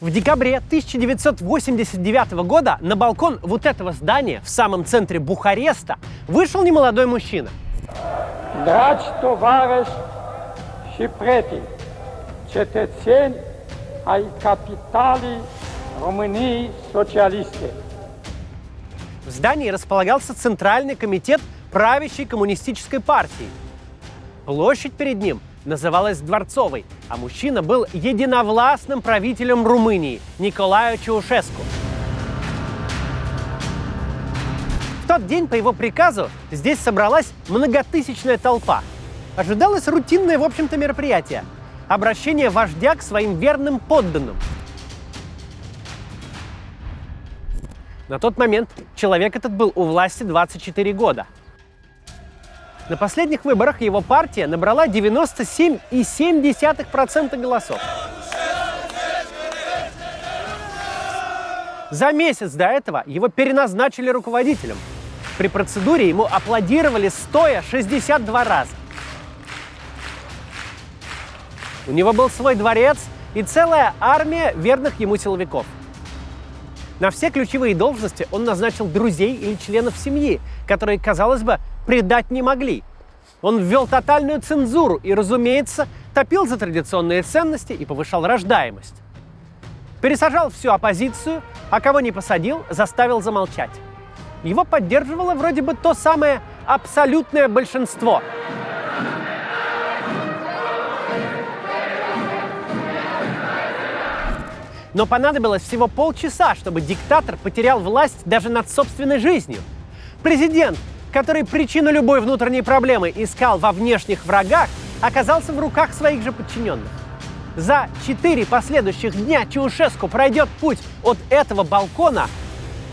В декабре 1989 года на балкон вот этого здания в самом центре Бухареста вышел немолодой мужчина. Dragi tovarăși și prieteni, cetățeni ai capitalei României socialiste. В здании располагался Центральный комитет правящей коммунистической партии. Площадь перед ним называлась Дворцовой, а мужчина был единовластным правителем Румынии Николаю Чаушеску. В тот день по его приказу здесь собралась многотысячная толпа. Ожидалось рутинное, в общем-то, мероприятие – обращение вождя к своим верным подданным. На тот момент человек этот был у власти 24 года. На последних выборах его партия набрала 97,7% голосов. За месяц до этого его переназначили руководителем. При процедуре ему аплодировали стоя 62 раза. У него был свой дворец и целая армия верных ему силовиков. На все ключевые должности он назначил друзей или членов семьи, которые, казалось бы, предать не могли. Он ввел тотальную цензуру и, разумеется, топил за традиционные ценности и повышал рождаемость. Пересажал всю оппозицию, а кого не посадил, заставил замолчать. Его поддерживало вроде бы то самое абсолютное большинство. Но понадобилось всего полчаса, чтобы диктатор потерял власть даже над собственной жизнью. Президент, который причину любой внутренней проблемы искал во внешних врагах, оказался в руках своих же подчиненных. За 4 последующих дня Чаушеску пройдет путь от этого балкона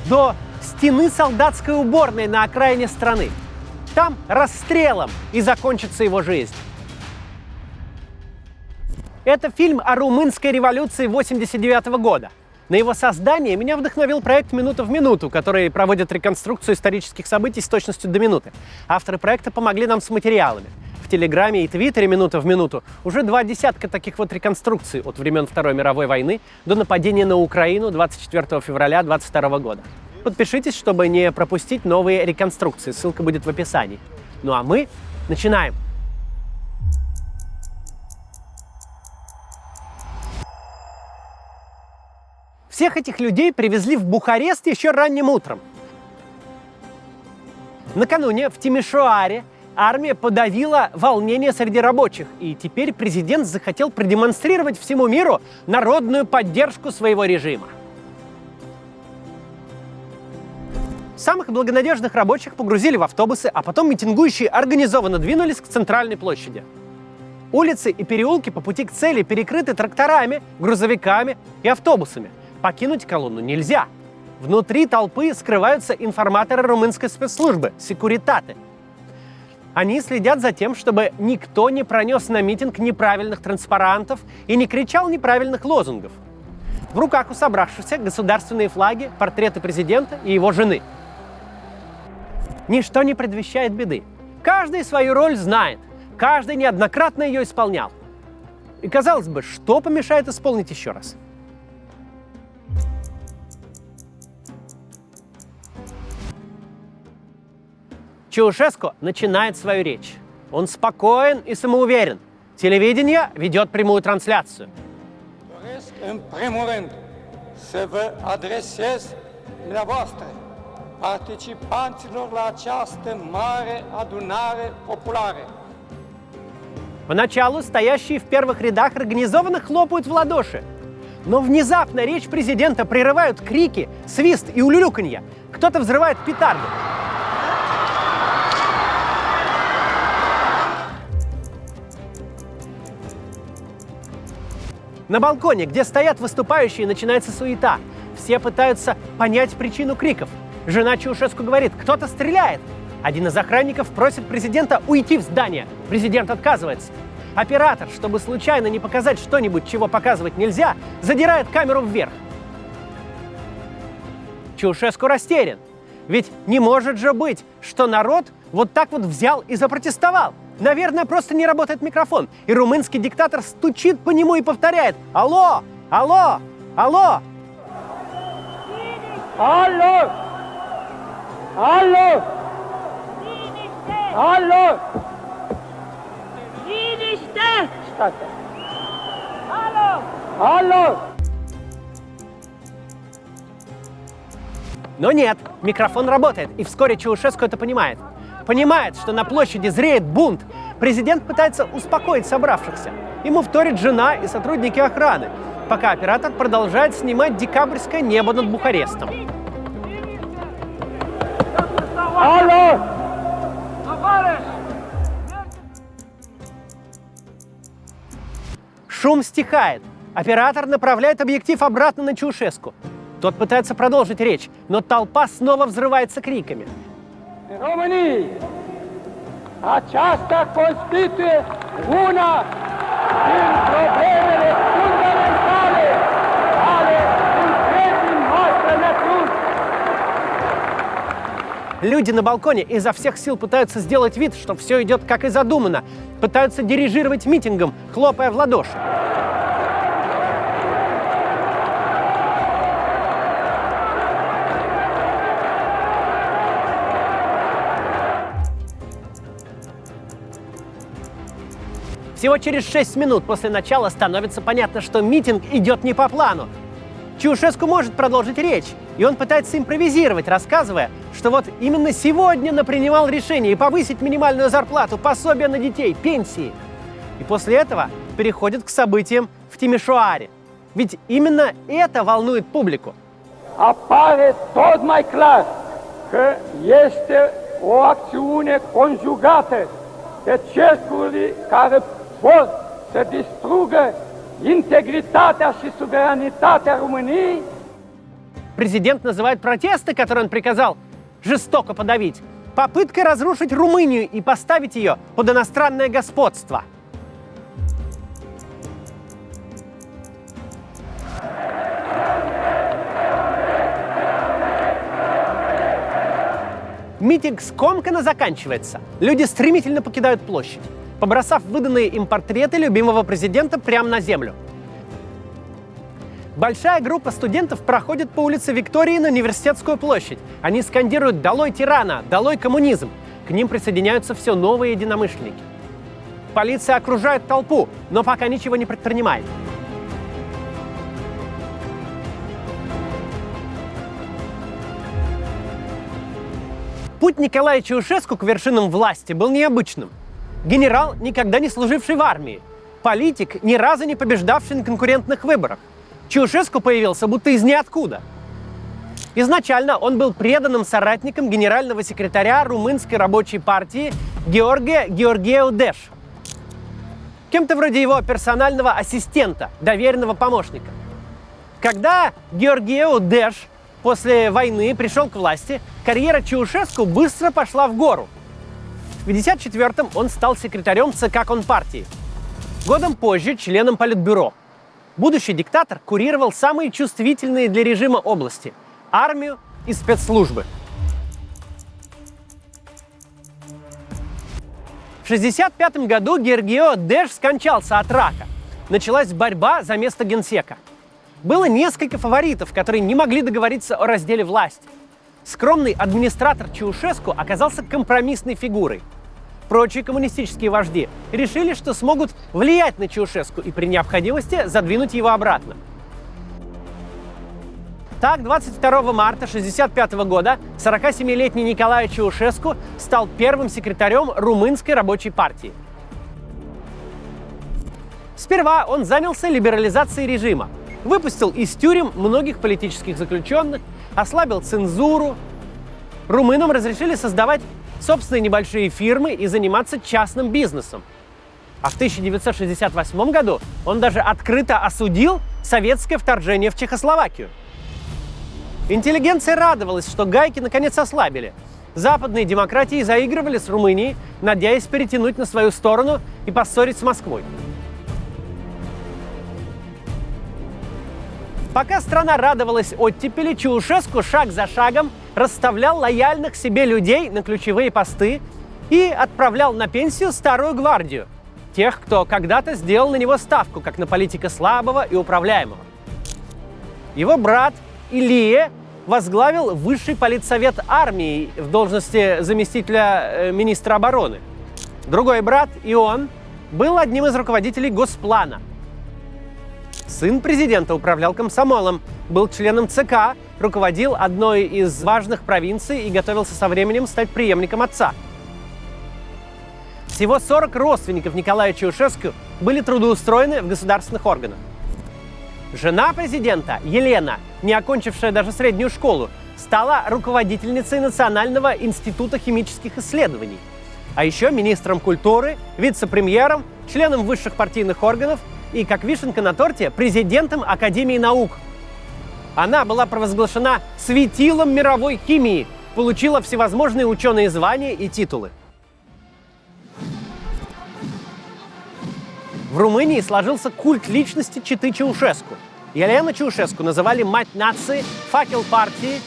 до стены солдатской уборной на окраине страны. Там расстрелом и закончится его жизнь. Это фильм о румынской революции 1989 года. На его создание меня вдохновил проект «Минута в минуту», который проводит реконструкцию исторических событий с точностью до минуты. Авторы проекта помогли нам с материалами. В Телеграме и Твиттере «Минута в минуту» уже 20 таких вот реконструкций от времен Второй мировой войны до нападения на Украину 24 февраля 2022 года. Подпишитесь, чтобы не пропустить новые реконструкции. Ссылка будет в описании. Ну а мы начинаем. Всех этих людей привезли в Бухарест еще ранним утром. Накануне в Тимишоаре армия подавила волнение среди рабочих, и теперь президент захотел продемонстрировать всему миру народную поддержку своего режима. Самых благонадежных рабочих погрузили в автобусы, а потом митингующие организованно двинулись к центральной площади. Улицы и переулки по пути к цели перекрыты тракторами, грузовиками и автобусами. Покинуть колонну нельзя. Внутри толпы скрываются информаторы румынской спецслужбы – секуритаты. Они следят за тем, чтобы никто не пронес на митинг неправильных транспарантов и не кричал неправильных лозунгов. В руках у собравшихся государственные флаги, портреты президента и его жены. Ничто не предвещает беды. Каждый свою роль знает, каждый неоднократно ее исполнял. И казалось бы, что помешает исполнить еще раз? Чаушеску начинает свою речь. Он спокоен и самоуверен. Телевидение ведет прямую трансляцию. Doresc în primul rând să vă adresez dumneavoastră, participanților la această mare adunare populară. Поначалу стоящие в первых рядах организованно хлопают в ладоши. Но внезапно речь президента прерывают крики, свист и улюлюканье. Кто-то взрывает петарды. На балконе, где стоят выступающие, начинается суета. Все пытаются понять причину криков. Жена Чаушеску говорит: кто-то стреляет. Один из охранников просит президента уйти в здание. Президент отказывается. Оператор, чтобы случайно не показать что-нибудь, чего показывать нельзя, задирает камеру вверх. Чаушеску растерян. Ведь не может же быть, что народ вот так вот взял и запротестовал. Наверное, просто не работает микрофон. И румынский диктатор стучит по нему и повторяет: «Алло! Алло! Алло! Allo! Allo! Allo! Видишь-то? State. Алло! Allo! Но нет, микрофон работает, и вскоре Чаушеску это понимает. Понимает, что на площади зреет бунт. Президент пытается успокоить собравшихся. Ему вторит жена и сотрудники охраны, пока оператор продолжает снимать декабрьское небо над Бухарестом. Allo! Шум стихает. Оператор направляет объектив обратно на Чаушеску. Тот пытается продолжить речь, но толпа снова взрывается криками. României, aceasta constituie una din problemele fundamentale ale întregii noastre naturi. Люди на балконе изо всех сил пытаются сделать вид, что все идет как и задумано. Пытаются дирижировать митингом, хлопая в ладоши. Всего через 6 минут после начала становится понятно, что митинг идет не по плану. Чаушеску может продолжить речь, и он пытается импровизировать, рассказывая, что вот именно сегодня он принимал решение повысить минимальную зарплату, пособие на детей, пенсии. И после этого переходит к событиям в Тimișoara. Ведь именно это волнует публику. Apare tot mai clar că este o acțiune conjugată de cercuri care vor să distrugă integritatea și suveranitatea României. Президент называет протесты, которые он приказал жестоко подавить, попыткой разрушить Румынию и поставить ее под иностранное господство. Митинг скомканно заканчивается. Люди стремительно покидают площадь, побросав выданные им портреты любимого президента прямо на землю. Большая группа студентов проходит по улице Виктории на Университетскую площадь. Они скандируют «Долой тирана! Долой коммунизм!». К ним присоединяются все новые единомышленники. Полиция окружает толпу, но пока ничего не предпринимает. Путь Николая Чаушеску к вершинам власти был необычным. Генерал, никогда не служивший в армии. Политик, ни разу не побеждавший на конкурентных выборах. Чаушеску появился будто из ниоткуда. Изначально он был преданным соратником генерального секретаря Румынской рабочей партии Георгия Георгиеу Деш. Кем-то вроде его персонального ассистента, доверенного помощника. Когда Георгиеу Деш после войны пришел к власти, карьера Чаушеску быстро пошла в гору. В 1954-м он стал секретарем ЦК Компартии. Годом позже членом Политбюро. Будущий диктатор курировал самые чувствительные для режима области – армию и спецслужбы. В 1965 году Георгиеу Деш скончался от рака. Началась борьба за место генсека. Было несколько фаворитов, которые не могли договориться о разделе власти. Скромный администратор Чаушеску оказался компромиссной фигурой. Прочие коммунистические вожди решили, что смогут влиять на Чаушеску и при необходимости задвинуть его обратно. Так, 22 марта 1965 года 47-летний Николай Чаушеску стал первым секретарем Румынской рабочей партии. Сперва он занялся либерализацией режима, выпустил из тюрем многих политических заключенных, ослабил цензуру. Румынам разрешили создавать собственные небольшие фирмы и заниматься частным бизнесом. А в 1968 году он даже открыто осудил советское вторжение в Чехословакию. Интеллигенция радовалась, что гайки наконец ослабили. Западные демократии заигрывали с Румынией, надеясь перетянуть на свою сторону и поссорить с Москвой. Пока страна радовалась оттепели, Чаушеску шаг за шагом расставлял лояльных себе людей на ключевые посты и отправлял на пенсию старую гвардию, тех, кто когда-то сделал на него ставку, как на политика слабого и управляемого. Его брат Илия возглавил Высший политсовет армии в должности заместителя министра обороны. Другой брат Ион был одним из руководителей Госплана. Сын президента управлял комсомолом, был членом ЦК, руководил одной из важных провинций и готовился со временем стать преемником отца. Всего 40 родственников Николая Чаушеску были трудоустроены в государственных органах. Жена президента, Елена, не окончившая даже среднюю школу, стала руководительницей Национального института химических исследований, а еще министром культуры, вице-премьером, членом высших партийных органов и, как вишенка на торте, президентом Академии наук. Она была провозглашена светилом мировой химии, получила всевозможные ученые звания и титулы. В Румынии сложился культ личности четы Чаушеску. Елену Чаушеску называли «мать нации», «факел партии»,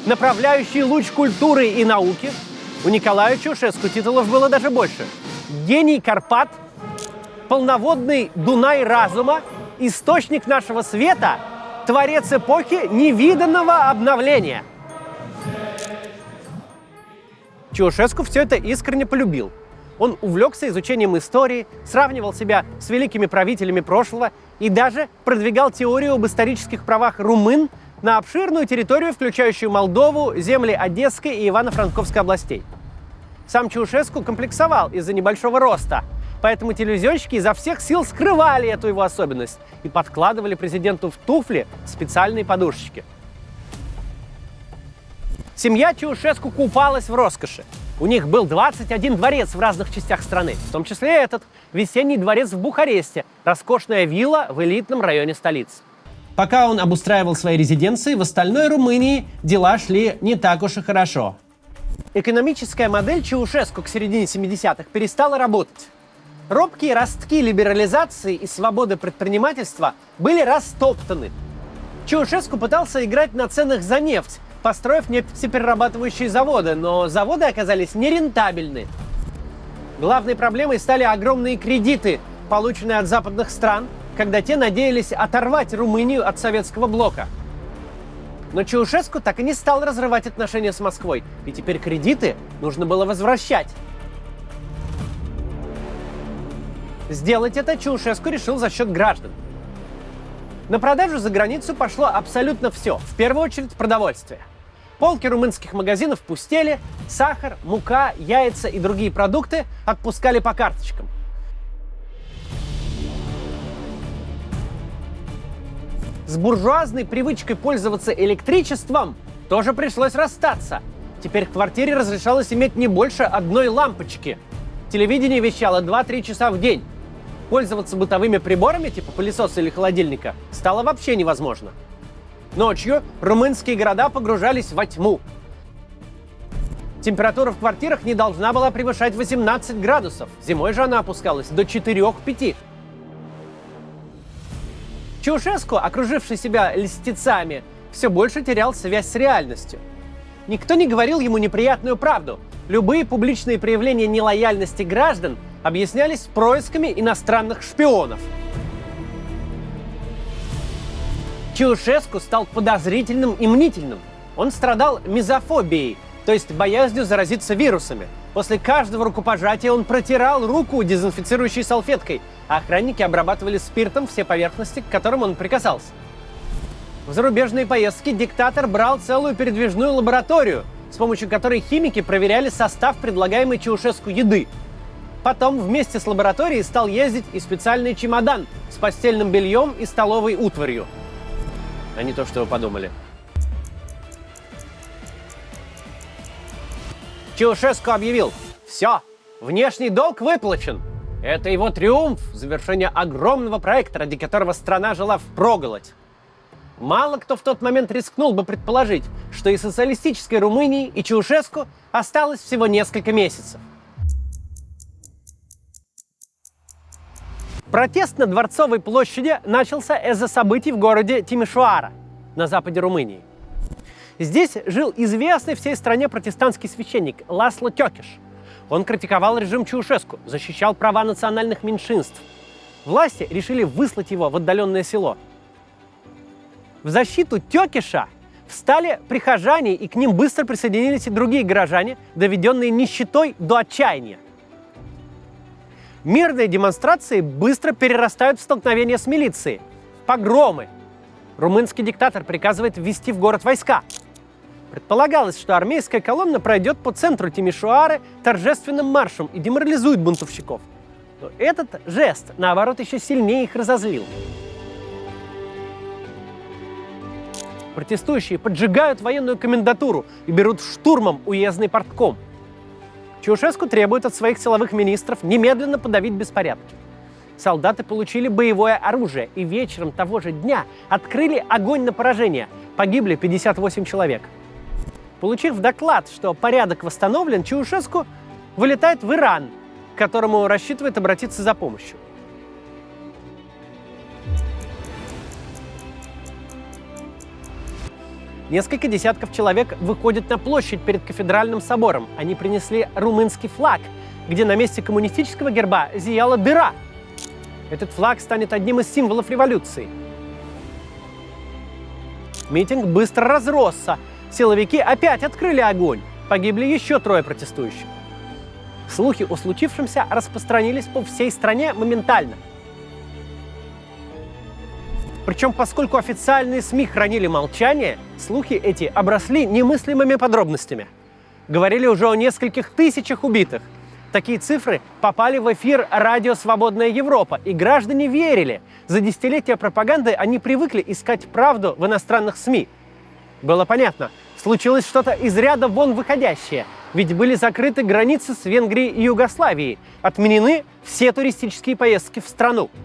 «направляющий луч культуры и науки». У Николая Чаушеску титулов было даже больше. «Гений Карпат», «Полноводный Дунай разума», «Источник нашего света», «Творец эпохи невиданного обновления». Чаушеску все это искренне полюбил. Он увлекся изучением истории, сравнивал себя с великими правителями прошлого и даже продвигал теорию об исторических правах румын на обширную территорию, включающую Молдову, земли Одесской и Ивано-Франковской областей. Сам Чаушеску комплексовал из-за небольшого роста, поэтому телевизионщики изо всех сил скрывали эту его особенность и подкладывали президенту в туфли специальные подушечки. Семья Чаушеску купалась в роскоши. У них был 21 дворец в разных частях страны, в том числе этот весенний дворец в Бухаресте, роскошная вилла в элитном районе столицы. Пока он обустраивал свои резиденции, в остальной Румынии дела шли не так уж и хорошо. Экономическая модель Чаушеску к середине 70-х перестала работать. Робкие ростки либерализации и свободы предпринимательства были растоптаны. Чаушеску пытался играть на ценах за нефть, построив нефтеперерабатывающие заводы, но заводы оказались нерентабельны. Главной проблемой стали огромные кредиты, полученные от западных стран, когда те надеялись оторвать Румынию от советского блока. Но Чаушеску так и не стал разрывать отношения с Москвой, и теперь кредиты нужно было возвращать. Сделать это Чаушеску решил за счет граждан. На продажу за границу пошло абсолютно все, в первую очередь продовольствие. Полки румынских магазинов пустели, сахар, мука, яйца и другие продукты отпускали по карточкам. С буржуазной привычкой пользоваться электричеством тоже пришлось расстаться. Теперь в квартире разрешалось иметь не больше одной лампочки. Телевидение вещало 2-3 часа в день. Пользоваться бытовыми приборами, типа пылесоса или холодильника, стало вообще невозможно. Ночью румынские города погружались во тьму. Температура в квартирах не должна была превышать 18 градусов. Зимой же она опускалась до 4-5. Чаушеску, окруживший себя льстецами, все больше терял связь с реальностью. Никто не говорил ему неприятную правду. Любые публичные проявления нелояльности граждан объяснялись происками иностранных шпионов. Чаушеску стал подозрительным и мнительным. Он страдал мизофобией, то есть боязнью заразиться вирусами. После каждого рукопожатия он протирал руку дезинфицирующей салфеткой, а охранники обрабатывали спиртом все поверхности, к которым он прикасался. В зарубежные поездки диктатор брал целую передвижную лабораторию, с помощью которой химики проверяли состав предлагаемой Чаушеску еды. Потом вместе с лабораторией стал ездить и специальный чемодан с постельным бельем и столовой утварью. А не то, что вы подумали. Чаушеску объявил: все, внешний долг выплачен. Это его триумф, завершение огромного проекта, ради которого страна жила впроголодь. Мало кто в тот момент рискнул бы предположить, что и социалистической Румынии, и Чаушеску осталось всего несколько месяцев. Протест на Дворцовой площади начался из-за событий в городе Тимишоара на западе Румынии. Здесь жил известный всей стране протестантский священник Ласло Тёкеш. Он критиковал режим Чаушеску, защищал права национальных меньшинств. Власти решили выслать его в отдаленное село. В защиту Тёкиша встали прихожане, и к ним быстро присоединились и другие горожане, доведенные нищетой до отчаяния. Мирные демонстрации быстро перерастают в столкновения с милицией, погромы. Румынский диктатор приказывает ввести в город войска. Предполагалось, что армейская колонна пройдет по центру Тимишоары торжественным маршем и деморализует бунтовщиков. Но этот жест, наоборот, еще сильнее их разозлил. Протестующие поджигают военную комендатуру и берут штурмом уездный портком. Чаушеску требует от своих силовых министров немедленно подавить беспорядки. Солдаты получили боевое оружие и вечером того же дня открыли огонь на поражение. Погибли 58 человек. Получив доклад, что порядок восстановлен, Чаушеску вылетает в Иран, к которому рассчитывает обратиться за помощью. Несколько десятков человек выходят на площадь перед кафедральным собором. Они принесли румынский флаг, где на месте коммунистического герба зияла дыра. Этот флаг станет одним из символов революции. Митинг быстро разросся. Силовики опять открыли огонь. Погибли еще 3 протестующих. Слухи о случившемся распространились по всей стране моментально. Причем, поскольку официальные СМИ хранили молчание, слухи эти обросли немыслимыми подробностями. Говорили уже о нескольких тысячах убитых. Такие цифры попали в эфир радио «Свободная Европа», и граждане верили. За десятилетия пропаганды они привыкли искать правду в иностранных СМИ. Было понятно, случилось что-то из ряда вон выходящее, ведь были закрыты границы с Венгрией и Югославией, отменены все туристические поездки в страну. –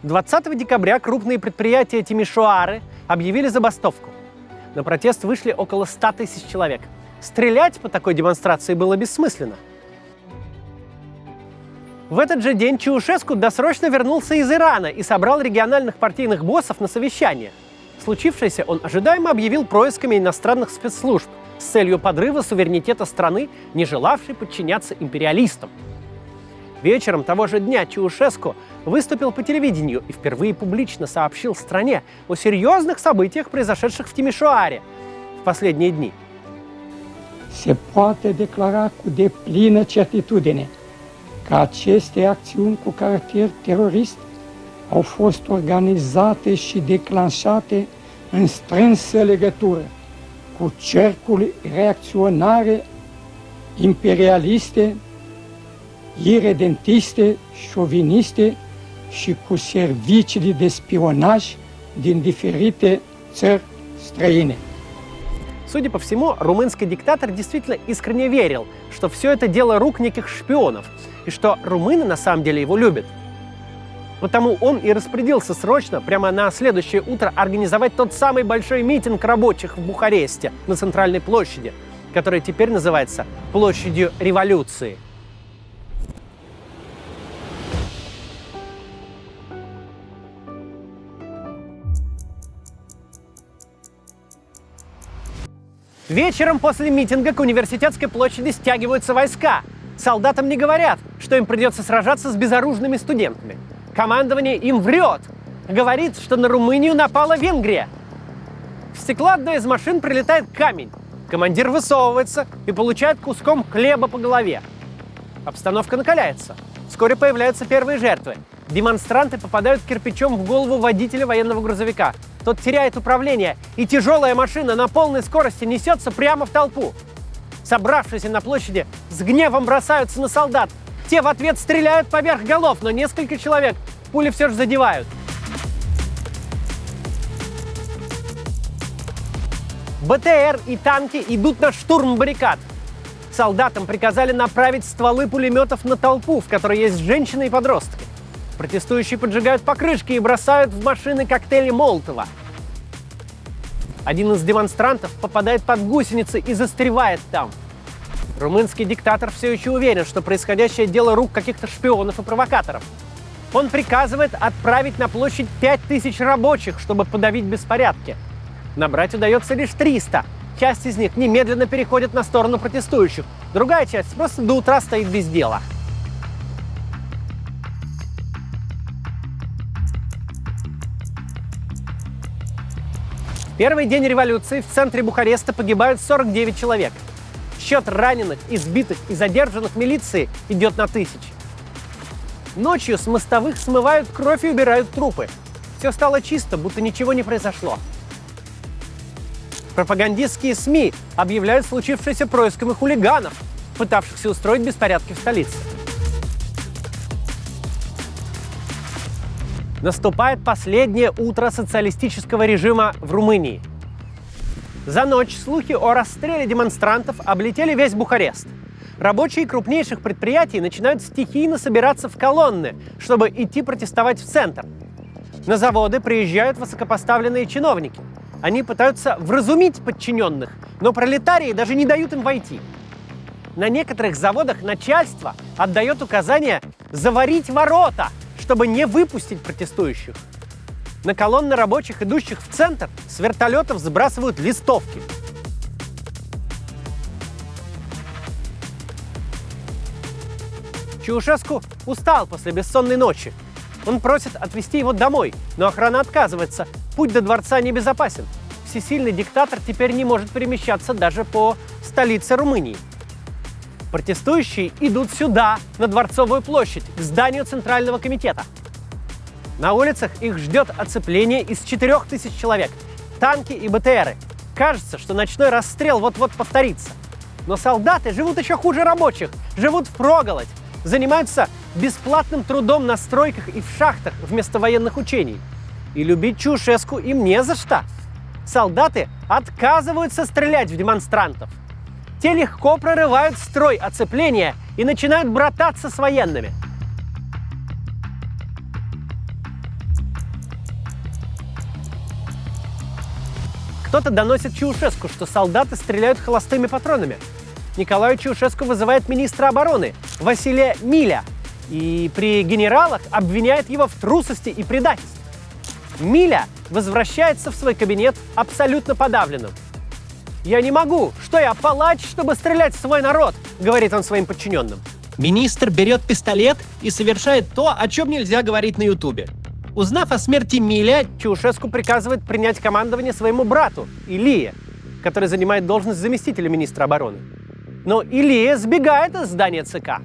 20 декабря крупные предприятия Тимишоары объявили забастовку. На протест вышли около 100 тысяч человек. Стрелять по такой демонстрации было бессмысленно. В этот же день Чаушеску досрочно вернулся из Ирана и собрал региональных партийных боссов на совещание. Случившееся он ожидаемо объявил происками иностранных спецслужб с целью подрыва суверенитета страны, не желавшей подчиняться империалистам. Вечером того же дня Чаушеску выступил по телевидению и впервые публично сообщил стране о серьезных событиях, произошедших в Тимишоаре в последние дни. Se poate declara cu deplină certitudine că aceste acțiuni cu caracter terorist au fost organizate și declanșate în strânsă legătură cu cercuri reacționare imperialiste, iredentiste, șoviniste și cu serviciile de spionaj din diferite țări străine. Судя по всему, румынский диктатор действительно искренне верил, что все это дело рук неких шпионов, и что румыны на самом деле его любят. Потому он и распорядился срочно, прямо на следующее утро, организовать тот самый большой митинг рабочих в Бухаресте на центральной площади, который теперь называется Площадью революции. Вечером после митинга к Университетской площади стягиваются войска. Солдатам не говорят, что им придется сражаться с безоружными студентами. Командование им врет. Говорит, что на Румынию напала Венгрия. В стекло одной из машин прилетает камень. Командир высовывается и получает куском хлеба по голове. Обстановка накаляется. Вскоре появляются первые жертвы. Демонстранты попадают кирпичом в голову водителя военного грузовика. Тот теряет управление, и тяжелая машина на полной скорости несется прямо в толпу. Собравшиеся на площади с гневом бросаются на солдат. Те в ответ стреляют поверх голов, но несколько человек пули все же задевают. БТР и танки идут на штурм баррикад. Солдатам приказали направить стволы пулеметов на толпу, в которой есть женщины и подростки. Протестующие поджигают покрышки и бросают в машины коктейли Молотова. Один из демонстрантов попадает под гусеницы и застревает там. Румынский диктатор все еще уверен, что происходящее дело рук каких-то шпионов и провокаторов. Он приказывает отправить на площадь 5000 рабочих, чтобы подавить беспорядки. Набрать удается лишь 300. Часть из них немедленно переходит на сторону протестующих. Другая часть просто до утра стоит без дела. В первый день революции в центре Бухареста погибают 49 человек. Счет раненых, избитых и задержанных милицией идет на тысячи. Ночью с мостовых смывают кровь и убирают трупы. Все стало чисто, будто ничего не произошло. Пропагандистские СМИ объявляют случившееся происками хулиганов, пытавшихся устроить беспорядки в столице. Наступает последнее утро социалистического режима в Румынии. За ночь слухи о расстреле демонстрантов облетели весь Бухарест. Рабочие крупнейших предприятий начинают стихийно собираться в колонны, чтобы идти протестовать в центр. На заводы приезжают высокопоставленные чиновники. Они пытаются вразумить подчиненных, но пролетарии даже не дают им войти. На некоторых заводах начальство отдает указание заварить ворота, чтобы не выпустить протестующих. На колонны рабочих, идущих в центр, с вертолетов сбрасывают листовки. Чаушеску устал после бессонной ночи. Он просит отвезти его домой, но охрана отказывается. Путь до дворца небезопасен. Всесильный диктатор теперь не может перемещаться даже по столице Румынии. Протестующие идут сюда, на Дворцовую площадь, к зданию Центрального комитета. На улицах их ждет оцепление из 4000 человек, танки и БТРы. Кажется, что ночной расстрел вот-вот повторится. Но солдаты живут еще хуже рабочих, живут впроголодь, занимаются бесплатным трудом на стройках и в шахтах вместо военных учений. И любить Чаушеску им не за что. Солдаты отказываются стрелять в демонстрантов. Те легко прорывают строй оцепления и начинают брататься с военными. Кто-то доносит Чаушеску, что солдаты стреляют холостыми патронами. Николай Чаушеску вызывает министра обороны Василия Миля и при генералах обвиняет его в трусости и предательстве. Миля возвращается в свой кабинет абсолютно подавленным. «Я не могу! Что я, палач, чтобы стрелять в свой народ?» — говорит он своим подчиненным. Министр берет пистолет и совершает то, о чем нельзя говорить на Ютубе. Узнав о смерти Миля, Чаушеску приказывает принять командование своему брату, Илие, который занимает должность заместителя министра обороны. Но Илия сбегает из здания ЦК.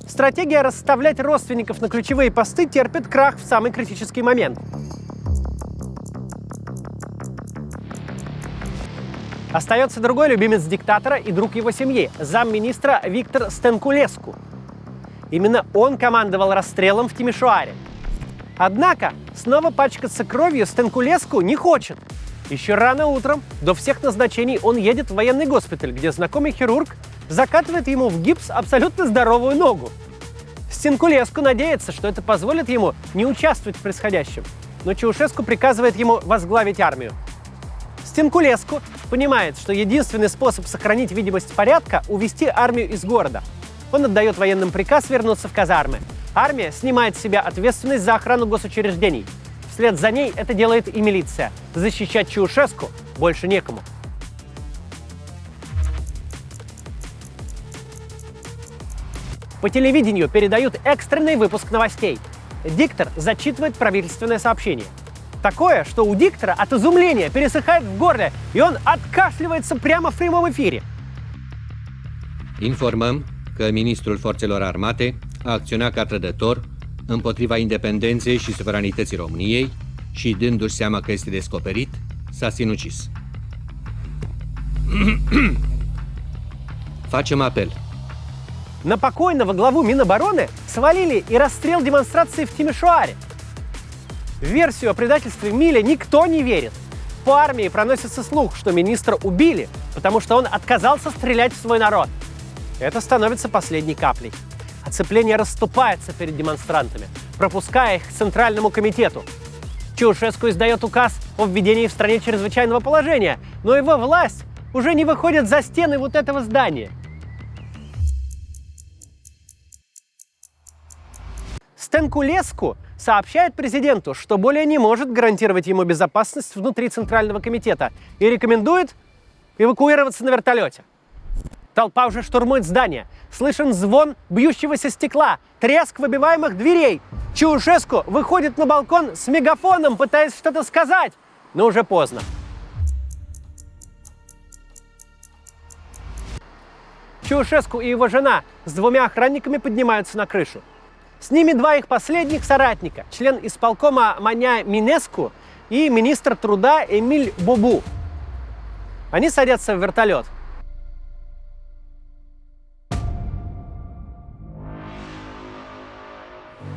Стратегия расставлять родственников на ключевые посты терпит крах в самый критический момент. Остается другой любимец диктатора и друг его семьи, замминистра Виктор Стенкулеску. Именно он командовал расстрелом в Тимишоаре. Однако снова пачкаться кровью Стенкулеску не хочет. Еще рано утром, до всех назначений, он едет в военный госпиталь, где знакомый хирург закатывает ему в гипс абсолютно здоровую ногу. Стенкулеску надеется, что это позволит ему не участвовать в происходящем, но Чаушеску приказывает ему возглавить армию. Стенкулеску понимает, что единственный способ сохранить видимость порядка – увести армию из города. Он отдает военным приказ вернуться в казармы. Армия снимает с себя ответственность за охрану госучреждений. Вслед за ней это делает и милиция. Защищать Чаушеску больше некому. По телевидению передают экстренный выпуск новостей. Диктор зачитывает правительственное сообщение. Такое, что у диктора от изумления пересыхает в горле, и он откашливается прямо в прямом эфире. Informăm că ministrul Forțelor Armate a acționat ca trădător împotriva independenței și suveranității României și, dându-și seama că este descoperit, s-a sinucis. Facem apel. На покойного главу Минобороны свалили и расстрел демонстрации в Тимишоаре. В версию о предательстве Миля никто не верит. По армии проносится слух, что министра убили, потому что он отказался стрелять в свой народ. Это становится последней каплей. Оцепление расступается перед демонстрантами, пропуская их к Центральному комитету. Чаушеску издает указ о введении в стране чрезвычайного положения, но его власть уже не выходит за стены вот этого здания. Стенкулеску сообщает президенту, что более не может гарантировать ему безопасность внутри Центрального комитета и рекомендует эвакуироваться на вертолете. Толпа уже штурмует здание. Слышен звон бьющегося стекла, треск выбиваемых дверей. Чаушеску выходит на балкон с мегафоном, пытаясь что-то сказать, Но уже поздно. Чаушеску и его жена с 2 охранниками поднимаются на крышу. С ними 2 их последних соратника, член исполкома Маня Минеску и министр труда Эмиль Бобу. Они садятся в вертолет.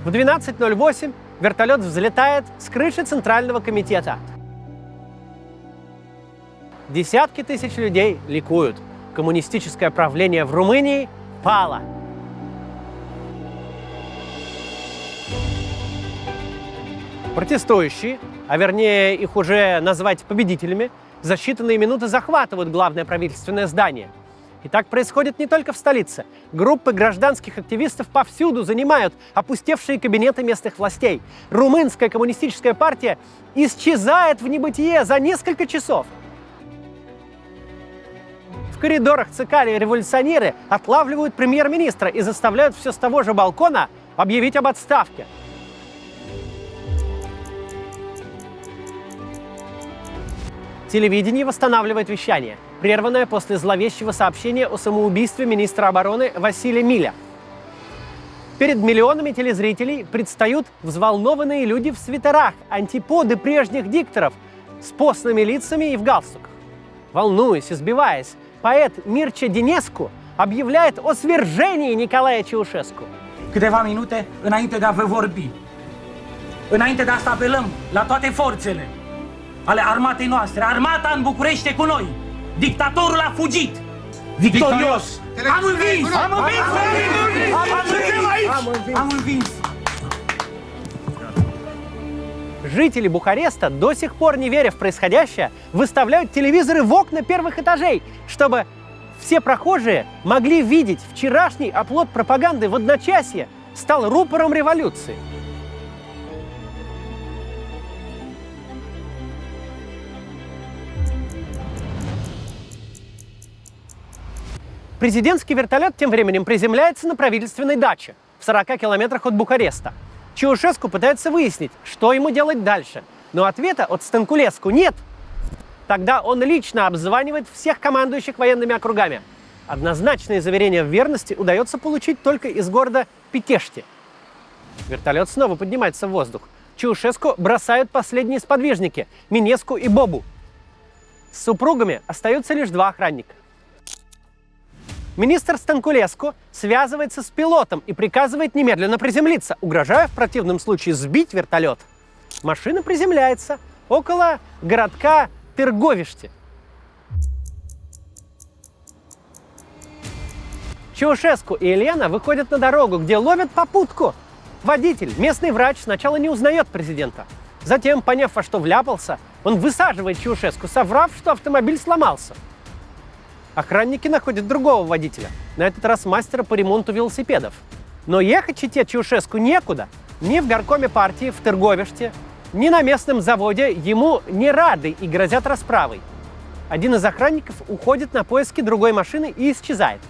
В 12:08 вертолет взлетает с крыши Центрального комитета. Десятки тысяч людей ликуют. Коммунистическое правление в Румынии пало. Протестующие, а вернее их уже назвать победителями, за считанные минуты захватывают главное правительственное здание. И так происходит не только в столице. Группы гражданских активистов повсюду занимают опустевшие кабинеты местных властей. Румынская коммунистическая партия исчезает в небытие за несколько часов. В коридорах ЦК революционеры отлавливают премьер-министра и заставляют все с того же балкона объявить об отставке. Телевидение восстанавливает вещание, прерванное после зловещего сообщения о самоубийстве министра обороны Василия Миля. Перед миллионами телезрителей предстают взволнованные люди в свитерах, антиподы прежних дикторов, с постными лицами и в галстуках. Волнуясь и sбиваясь, поэт Mircea Dinescu объявляет о свержении Nicolae Ceaușescu. Câteva minute înainte de a vă vorbi. Înainte de asta apelăm la toate forțele ale armatei noastre. Armata în București e cu noi. Dictatorul a fugit. Victorios! Am învins! Am învins! Am învins! Жители Бухареста, до сих пор не веря в происходящее, выставляют телевизоры в окна первых этажей, чтобы все прохожие могли видеть вчерашний оплот пропаганды в одночасье стал рупором революции. Президентский вертолет тем временем приземляется на правительственной даче в 40 километрах от Бухареста. Чаушеску пытается выяснить, что ему делать дальше, но ответа от Стенкулеску нет. Тогда он лично обзванивает всех командующих военными округами. Однозначные заверения в верности удается получить только из города Петешти. Вертолет снова поднимается в воздух. Чаушеску бросают последние сподвижники – Минеску и Бобу. С супругами остаются лишь 2 охранника. Министр Стенкулеску связывается с пилотом и приказывает немедленно приземлиться, угрожая в противном случае сбить вертолет. Машина приземляется около городка Тырговиште. Чаушеску и Елена выходят на дорогу, где ловят попутку. Водитель, местный врач, сначала не узнает президента. Затем, поняв, во что вляпался, он высаживает Чаушеску, соврав, что автомобиль сломался. Охранники находят другого водителя, на этот раз мастера по ремонту велосипедов. Но ехать чете Чаушеску некуда. Ни в горкоме партии в Тырговиште, ни на местном заводе ему не рады и грозят расправой. Один из охранников уходит на поиски другой машины и исчезает.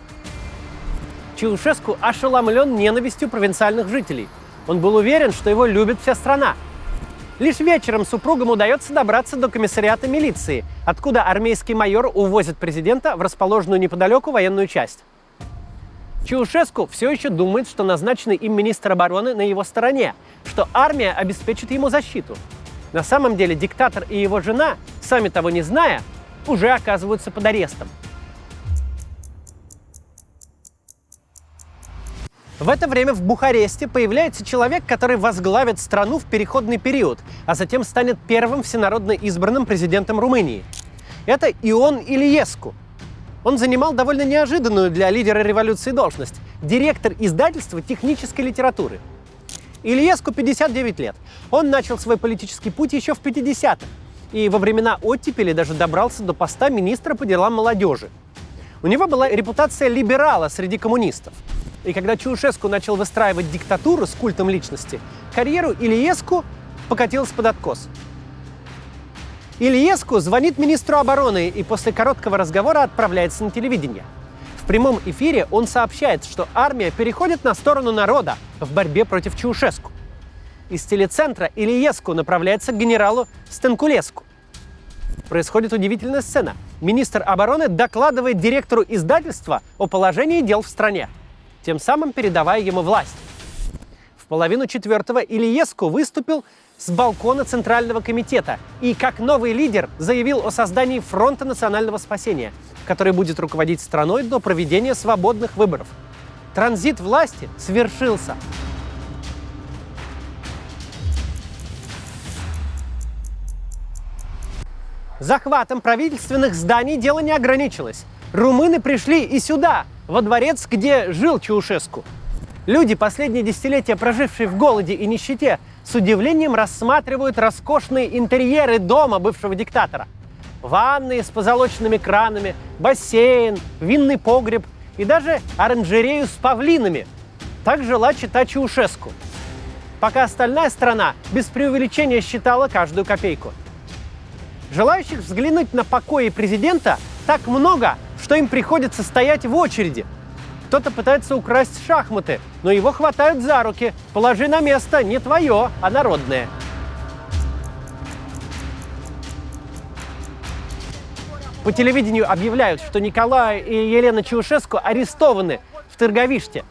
Чаушеску ошеломлен ненавистью провинциальных жителей. Он был уверен, что его любит вся страна. Лишь вечером супругам удается добраться до комиссариата милиции, откуда армейский майор увозит президента в расположенную неподалеку военную часть. Чаушеску все еще думает, что назначенный им министр обороны на его стороне, что армия обеспечит ему защиту. На самом деле диктатор и его жена, сами того не зная, уже оказываются под арестом. В это время в Бухаресте появляется человек, который возглавит страну в переходный период, а затем станет первым всенародно избранным президентом Румынии. Это Ион Iliescu. Он занимал довольно неожиданную для лидера революции должность – директор издательства технической литературы. Iliescu 59 лет. Он начал свой политический путь еще в 50-х и во времена оттепели даже добрался до поста министра по делам молодежи. У него была репутация либерала среди коммунистов. И когда Чаушеску начал выстраивать диктатуру с культом личности, карьеру Iliescu покатилась под откос. Iliescu звонит министру обороны и после короткого разговора отправляется на телевидение. В прямом эфире он сообщает, что армия переходит на сторону народа в борьбе против Чаушеску. Из телецентра Iliescu направляется к генералу Стенкулеску. происходит удивительная сцена. Министр обороны докладывает директору издательства о положении дел в стране, тем самым передавая ему власть. В 3:30 Ильеску выступил с балкона Центрального комитета и, как новый лидер, заявил о создании Фронта национального спасения, который будет руководить страной до проведения свободных выборов. Транзит власти свершился. Захватом правительственных зданий дело не ограничилось. Румыны пришли и сюда, во дворец, где жил Чаушеску. Люди, последние десятилетия прожившие в голоде и нищете, с удивлением рассматривают роскошные интерьеры дома бывшего диктатора. Ванные с позолоченными кранами, бассейн, винный погреб и даже оранжерею с павлинами. Так жила чета Чаушеску. Пока остальная страна без преувеличения считала каждую копейку. Желающих взглянуть на покои президента так много, что им приходится стоять в очереди. Кто-то пытается украсть шахматы, но его хватают за руки. Положи на место, не твое, а народное. По телевидению объявляют, что Николай и Елена Чаушеску арестованы в Тырговиште.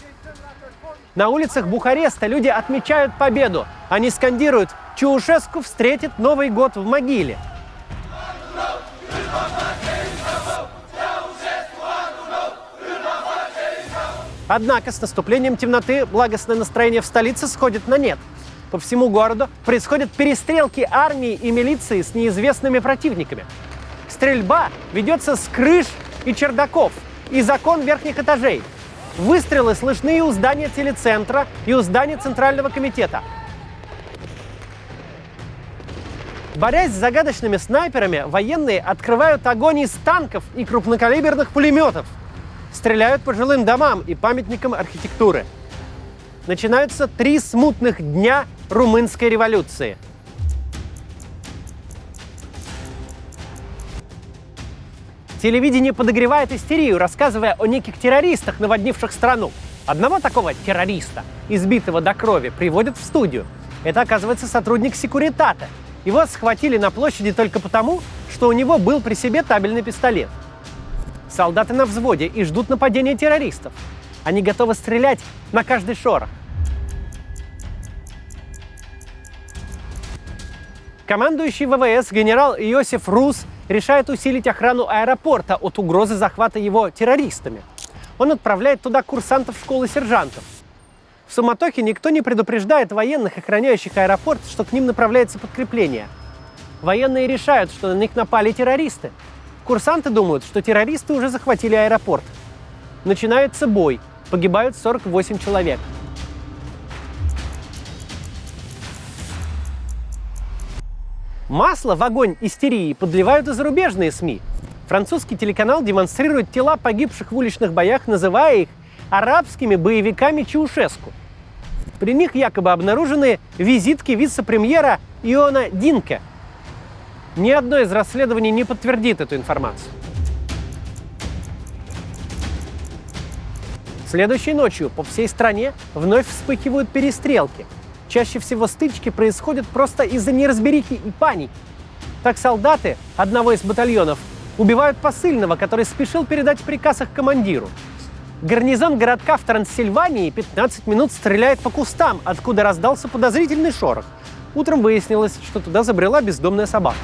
На улицах Бухареста люди отмечают победу. Они скандируют: «Чаушеску встретит Новый год в могиле». Однако с наступлением темноты благостное настроение в столице сходит на нет. По всему городу происходят перестрелки армии и милиции с неизвестными противниками. Стрельба ведется с крыш и чердаков, из окон верхних этажей. Выстрелы слышны и у здания телецентра, и у здания Центрального комитета. Борясь с загадочными снайперами, военные открывают огонь из танков и крупнокалиберных пулеметов. Стреляют по жилым домам и памятникам архитектуры. Начинаются 3 смутных дня румынской революции. Телевидение подогревает истерию, рассказывая о неких террористах, наводнивших страну. Одного такого террориста, избитого до крови, приводят в студию. Это, оказывается, сотрудник Секуритата. Его схватили на площади только потому, что у него был при себе табельный пистолет. Солдаты на взводе и ждут нападения террористов. Они готовы стрелять на каждый шорох. Командующий ВВС генерал Иосиф Рус решает усилить охрану аэропорта от угрозы захвата его террористами. Он отправляет туда курсантов школы сержантов. В суматохе никто не предупреждает военных, охраняющих аэропорт, что к ним направляется подкрепление. Военные решают, что на них напали террористы. Курсанты думают, что террористы уже захватили аэропорт. Начинается бой. Погибают 48 человек. Масло в огонь истерии подливают и зарубежные СМИ. Французский телеканал демонстрирует тела погибших в уличных боях, называя их арабскими боевиками Чаушеску. При них якобы обнаружены визитки вице-премьера Иона Динке. Ни одно из расследований не подтвердит эту информацию. Следующей ночью по всей стране вновь вспыхивают перестрелки. Чаще всего стычки происходят просто из-за неразберихи и паники. Так солдаты одного из батальонов убивают посыльного, который спешил передать приказ их командиру. Гарнизон городка в Трансильвании 15 минут стреляет по кустам, откуда раздался подозрительный шорох. Утром выяснилось, что туда забрела бездомная собака.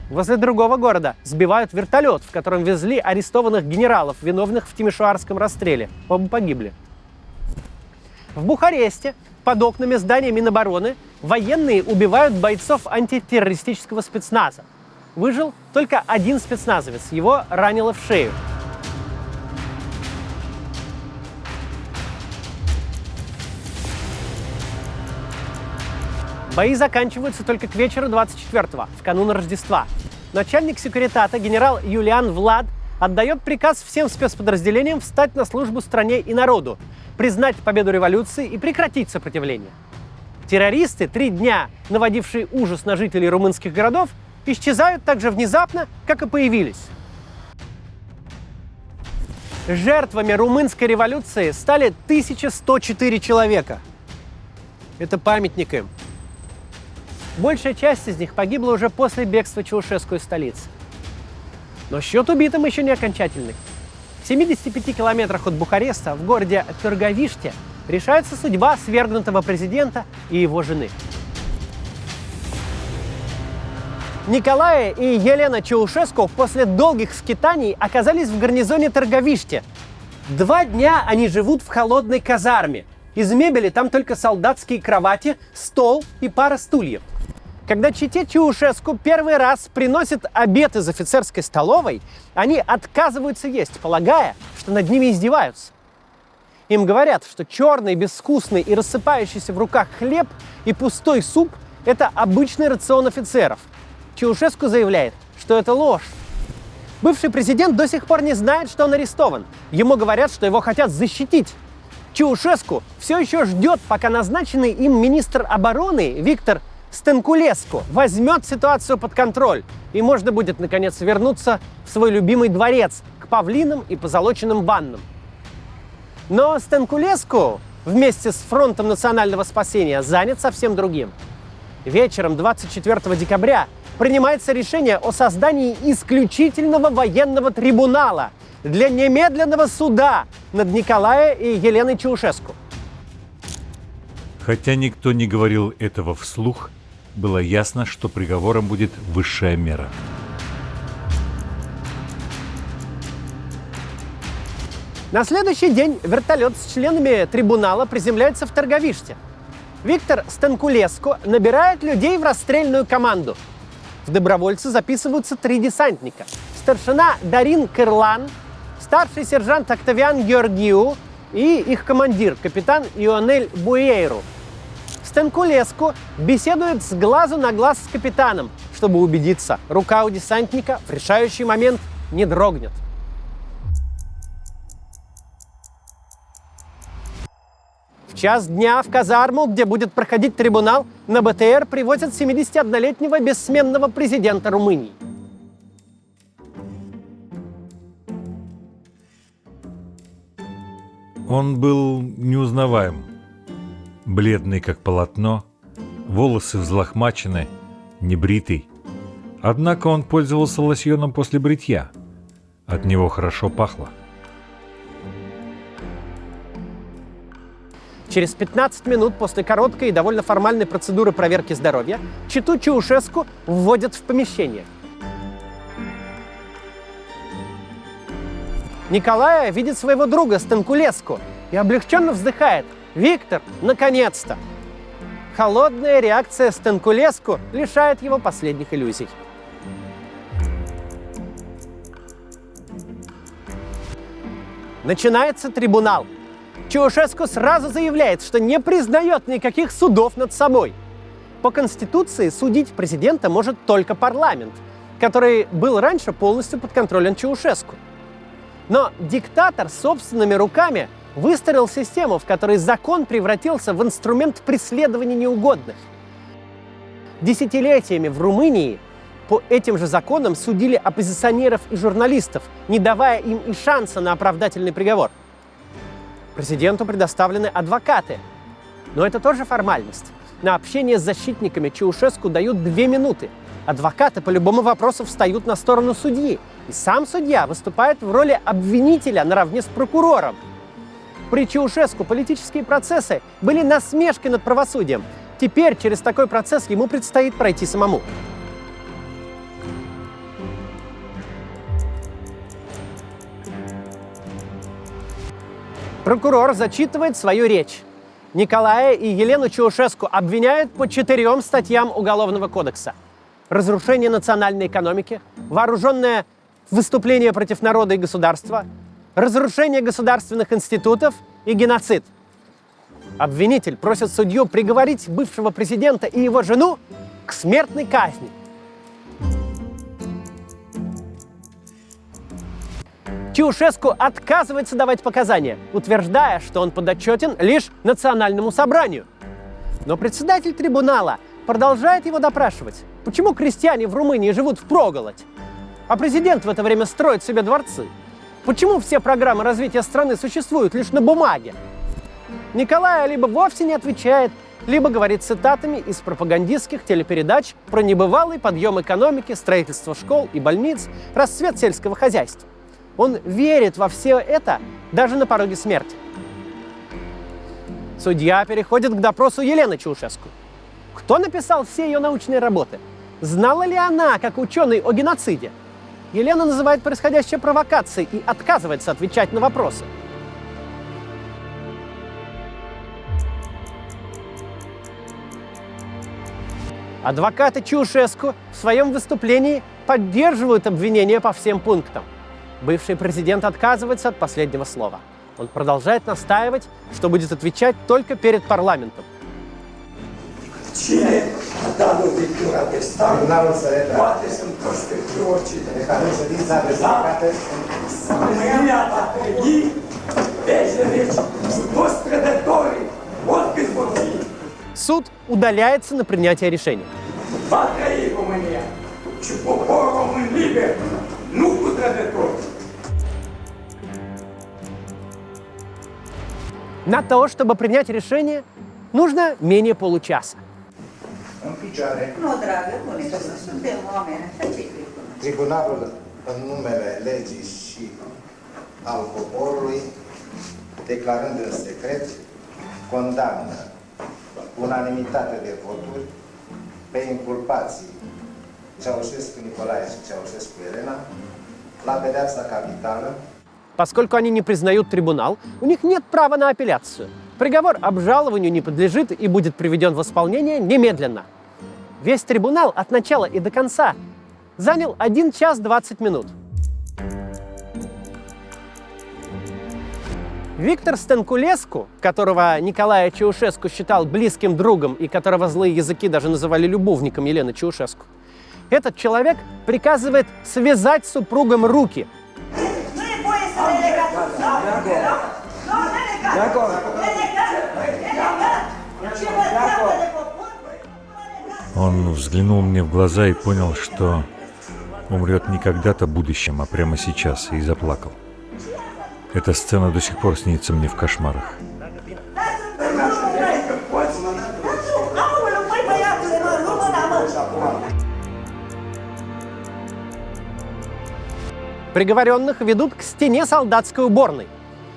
Возле другого города сбивают вертолет, в котором везли арестованных генералов, виновных в Тимишоарском расстреле. Оба погибли. В Бухаресте под окнами здания Минобороны военные убивают бойцов антитеррористического спецназа. Выжил только один спецназовец, его ранило в шею. Бои заканчиваются только к вечеру 24-го, в канун Рождества. Начальник Секуритата генерал Юлиан Влад отдает приказ всем спецподразделениям встать на службу стране и народу, признать победу революции и прекратить сопротивление. Террористы, 3 дня наводившие ужас на жителей румынских городов, исчезают так же внезапно, как и появились. Жертвами румынской революции стали 1104 человека. Это памятник им. Большая часть из них погибла уже после бегства Чаушеску из столицы. Но счет убитым еще не окончательный. В 75 километрах от Бухареста, в городе Тырговиште, решается судьба свергнутого президента и его жены. Николай и Елена Чаушеску после долгих скитаний оказались в гарнизоне Тырговиште. 2 дня они живут в холодной казарме. Из мебели там только солдатские кровати, стол и пара стульев. Когда чете Чаушеску первый раз приносят обед из офицерской столовой, они отказываются есть, полагая, что над ними издеваются. Им говорят, что черный, безвкусный и рассыпающийся в руках хлеб и пустой суп – это обычный рацион офицеров. Чаушеску заявляет, что это ложь. Бывший президент до сих пор не знает, что он арестован. Ему говорят, что его хотят защитить. Чаушеску все еще ждет, пока назначенный им министр обороны Виктор Стенкулеску возьмет ситуацию под контроль, и можно будет, наконец, вернуться в свой любимый дворец, к павлинам и позолоченным ваннам. Но Стенкулеску вместе с Фронтом национального спасения занят совсем другим. Вечером 24 декабря принимается решение о создании исключительного военного трибунала для немедленного суда над Николаем и Еленой Чаушеску. Хотя никто не говорил этого вслух, было ясно, что приговором будет высшая мера. На следующий день вертолет с членами трибунала приземляется в Тырговиште. Виктор Стенкулеску набирает людей в расстрельную команду. В добровольцы записываются 3 десантника. Старшина Дарин Кырлан, старший сержант Октавиан Георгиу и их командир, капитан Ионель Буэйру. Стенкулеску беседует с глазу на глаз с капитаном, чтобы убедиться, рука у десантника в решающий момент не дрогнет. В час дня в казарму, где будет проходить трибунал, на БТР привозят 71-летнего бессменного президента Румынии. Он был неузнаваем. Бледный, как полотно, волосы взлохмачены, небритый. Однако он пользовался лосьоном после бритья. От него хорошо пахло. Через 15 минут после короткой и довольно формальной процедуры проверки здоровья чету Чаушеску вводят в помещение. Николай видит своего друга Стенкулеску и облегченно вздыхает. «Виктор, наконец-то!» Холодная реакция Стенкулеску лишает его последних иллюзий. Начинается трибунал. Чаушеску сразу заявляет, что не признает никаких судов над собой. По Конституции судить президента может только парламент, который был раньше полностью под контролем Чаушеску. Но диктатор собственными руками выстроил систему, в которой закон превратился в инструмент преследования неугодных. Десятилетиями в Румынии по этим же законам судили оппозиционеров и журналистов, не давая им и шанса на оправдательный приговор. Президенту предоставлены адвокаты. Но это тоже формальность. На общение с защитниками Чаушеску дают 2 минуты. Адвокаты по любому вопросу встают на сторону судьи. И сам судья выступает в роли обвинителя наравне с прокурором. При Чаушеску политические процессы были насмешкой над правосудием. Теперь через такой процесс ему предстоит пройти самому. Прокурор зачитывает свою речь. Николая и Елену Чаушеску обвиняют по 4 статьям Уголовного кодекса. Разрушение национальной экономики, вооруженное выступление против народа и государства, разрушение государственных институтов и геноцид. Обвинитель просит судью приговорить бывшего президента и его жену к смертной казни. Чаушеску отказывается давать показания, утверждая, что он подотчетен лишь Национальному собранию. Но председатель трибунала продолжает его допрашивать. Почему крестьяне в Румынии живут впроголодь, а президент в это время строит себе дворцы? Почему все программы развития страны существуют лишь на бумаге? Николай либо вовсе не отвечает, либо говорит цитатами из пропагандистских телепередач про небывалый подъем экономики, строительство школ и больниц, расцвет сельского хозяйства. Он верит во все это даже на пороге смерти. Судья переходит к допросу Елены Чаушеску. Кто написал все ее научные работы? Знала ли она, как ученый, о геноциде? Елена называет происходящее провокацией и отказывается отвечать на вопросы. Адвокаты Чаушеску в своем выступлении поддерживают обвинения по всем пунктам. Бывший президент отказывается от последнего слова. Он продолжает настаивать, что будет отвечать только перед парламентом. Cine a dat lovitura pe stat, poate să-mi coște pe oricine. Mânia va trăi, veci de veci, și toți trădătorii, oricâți vor fi. Суд удаляется на принятие решения. Va trăi România și poporul român liber, nu cu trădători. На то, чтобы принять решение, нужно менее получаса. În picioare. Nu, dragă, bune, că suntem oameni, așa ce cred. Tribunalul, în numele legii și al poporului, declarând în secret, condamnă unanimitate de voturi pe inculpații Ceaușescu Nicolae și Ceaușescu Elena la pedeapsa capitală. Поскольку они не признают трибунал, у них нет права на апелляцию. Приговор обжалованию не подлежит и будет приведен в исполнение немедленно. Весь трибунал от начала и до конца занял 1 час 20 минут. Виктор Стенкулеску, которого Николай Чаушеску считал близким другом и которого злые языки даже называли любовником Елены Чаушеску, этот человек приказывает связать супругам руки. Он взглянул мне в глаза и понял, что умрет не когда-то в будущем, а прямо сейчас, и заплакал. Эта сцена до сих пор снится мне в кошмарах. Приговоренных ведут к стене солдатской уборной.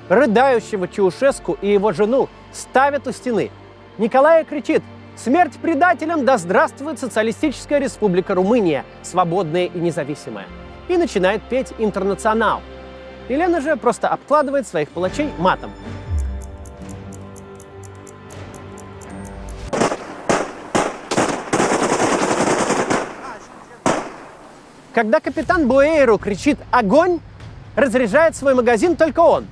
Рыдающего Чаушеску и его жену ставят у стены. Николай кричит: «Смерть предателям! Да здравствует Социалистическая Республика Румыния, свободная и независимая!» И начинает петь «Интернационал». Елена же просто обкладывает своих палачей матом. Когда капитан Буэйру кричит «Огонь!», разряжает свой магазин только он.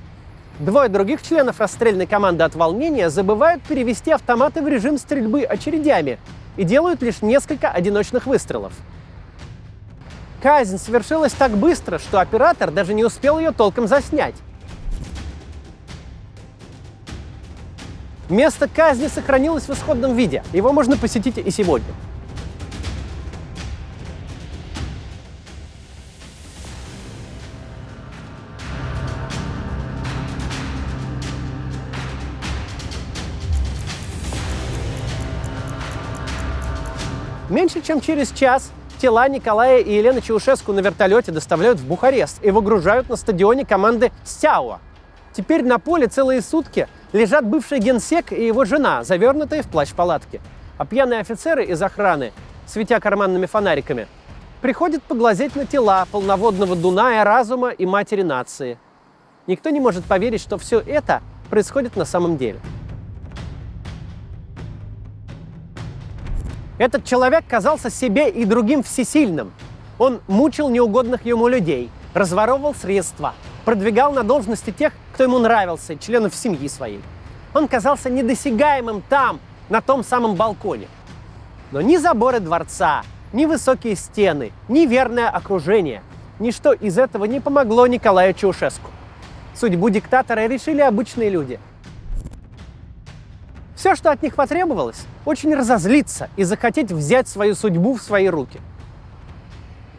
Двое других членов расстрельной команды от волнения забывают перевести автоматы в режим стрельбы очередями и делают лишь несколько одиночных выстрелов. Казнь совершилась так быстро, что оператор даже не успел ее толком заснять. Место казни сохранилось в исходном виде. Его можно посетить и сегодня. Меньше чем через час тела Николая и Елены Чаушеску на вертолете доставляют в Бухарест и выгружают на стадионе команды «Стяуа». Теперь на поле целые сутки лежат бывший генсек и его жена, завернутые в плащ-палатки. А пьяные офицеры из охраны, светя карманными фонариками, приходят поглазеть на тела полноводного Дуная разума и матери нации. Никто не может поверить, что все это происходит на самом деле. Этот человек казался себе и другим всесильным. Он мучил неугодных ему людей, разворовывал средства, продвигал на должности тех, кто ему нравился, членов семьи своей. Он казался недосягаемым там, на том самом балконе. Но ни заборы дворца, ни высокие стены, ни верное окружение, ничто из этого не помогло Николаю Чаушеску. Судьбу диктатора решили обычные люди. Все, что от них потребовалось, очень разозлиться и захотеть взять свою судьбу в свои руки.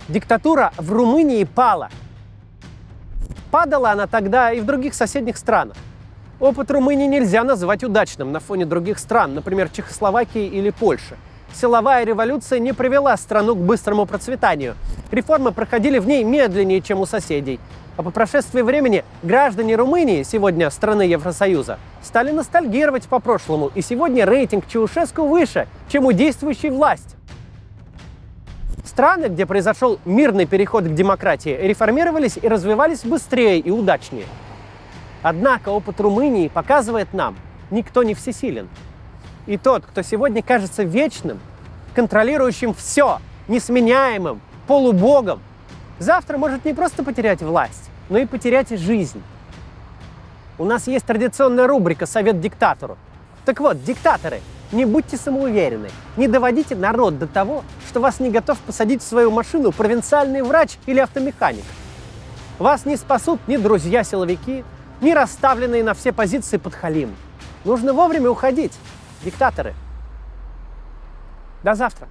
Диктатура в Румынии пала. Падала она тогда и в других соседних странах. Опыт Румынии нельзя назвать удачным на фоне других стран, например, Чехословакии или Польши. Силовая революция не привела страну к быстрому процветанию. Реформы проходили в ней медленнее, чем у соседей. А по прошествии времени граждане Румынии, сегодня страны Евросоюза, стали ностальгировать по прошлому, и сегодня рейтинг Чаушеску выше, чем у действующей власти. Страны, где произошел мирный переход к демократии, реформировались и развивались быстрее и удачнее. Однако опыт Румынии показывает нам, никто не всесилен. И тот, кто сегодня кажется вечным, контролирующим все, несменяемым, полубогом, завтра может не просто потерять власть, но и потерять жизнь. У нас есть традиционная рубрика «Совет диктатору». Так вот, диктаторы, не будьте самоуверены, не доводите народ до того, что вас не готов посадить в свою машину провинциальный врач или автомеханик. Вас не спасут ни друзья-силовики, ни расставленные на все позиции подхалим. Нужно вовремя уходить, диктаторы. До завтра.